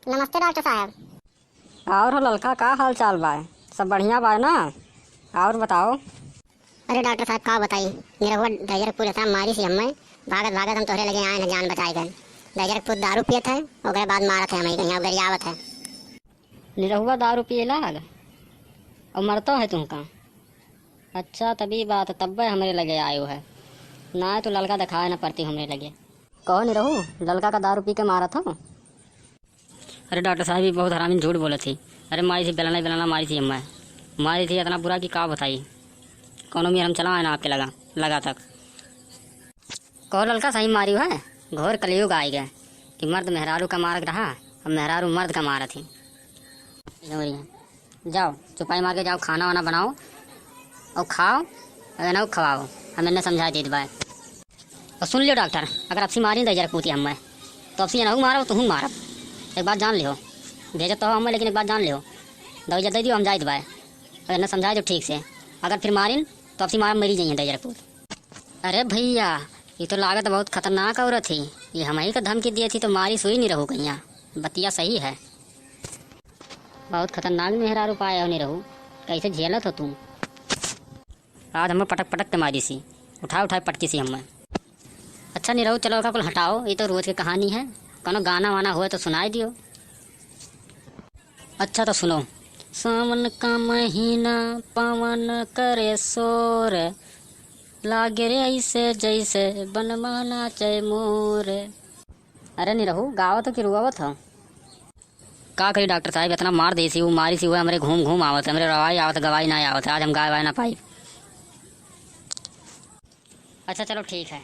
नमस्ते डॉक्टर साहब। और हो लड़का का हाल चाल बा? सब बढ़िया बा ना? और बताओ। अरे डॉक्टर साहब का बताई, मेरा वो ड्राइवर पूरे शाम मारी सी हमें। भागत भागत हम तोहरे लगे आए हैं जान बचाए गए। ड्राइवर पूरा दारू पियत है और बाद मारत है हमें कहीं गरियावत है। निरहुआ दारू पिए लाग और मरतो है तुमका? अच्छा तभी बात तब हमरे लगे आयो है ना, तो लड़का दिखाए ना पड़ती हमरे लगे। कहो निरहू, लड़का का दारू पी के मारा था? अरे डॉक्टर साहब भी बहुत हरामी झूठ बोले थी। अरे मारी थी बेलाना बेलाना मारी थी हमें, मारी थी इतना बुरा कि का बताई। कौनो भी हम चला है ना आपके लगा तक। कहो लड़का सही मारी है। घोर कलयुग आई गए कि मर्द मेहरारू का मारक रहा और मेहरारू मर्द का मारा थी। जाओ चुपाई मार के जाओ, खाना वाना बनाओ और खाओ और ना खवाओ। हमें ने समझा दी बात। और सुन लियो डॉक्टर, अगर आपसी मारी दे जरा पूछी हमें तो आपसी ना मारो तो हूँ मारब। एक बात जान लियो, भेजत तो हमें लेकिन एक बात जान लियो, दवाई दे दियो हम जाए दबाए। अगर न समझाए तो ठीक से, अगर फिर मारिन तो आपसी मार मरी जाइए दे जरा। अरे भैया ये तो लागत बहुत खतरनाक औरत थी, ये हम ही को धमकी दी थी तो मारी सुई नहीं रहू कहीं। बतिया सही है, बहुत खतरनाक मेहरारू पाया नहीं रहू। कैसे झेलत हो तुम? आज हमें पटक पटक के मारी सी, उठा उठा पटकी सी हमें। अच्छा नहीं रहू, चलो का कुल हटाओ, ये तो रोज की कहानी है। कोनो गाना वाना हुए तो सुनाई दियो। अच्छा तो सुनो। सावन का महीना पवन करे शोर, लागे रे ऐसे जैसे बनमाना चाहे मोर। अरे नहीं रहू, गावत हो कि रुआवत हो? का करी डॉक्टर साहब, इतना मार दी सी वो मारी सी हुआ हमारे घूम घूम आवत है, हमारे रवाई आवत गवाई ना आवत है। आज हम गाय वाय ना पाई। अच्छा चलो ठीक है।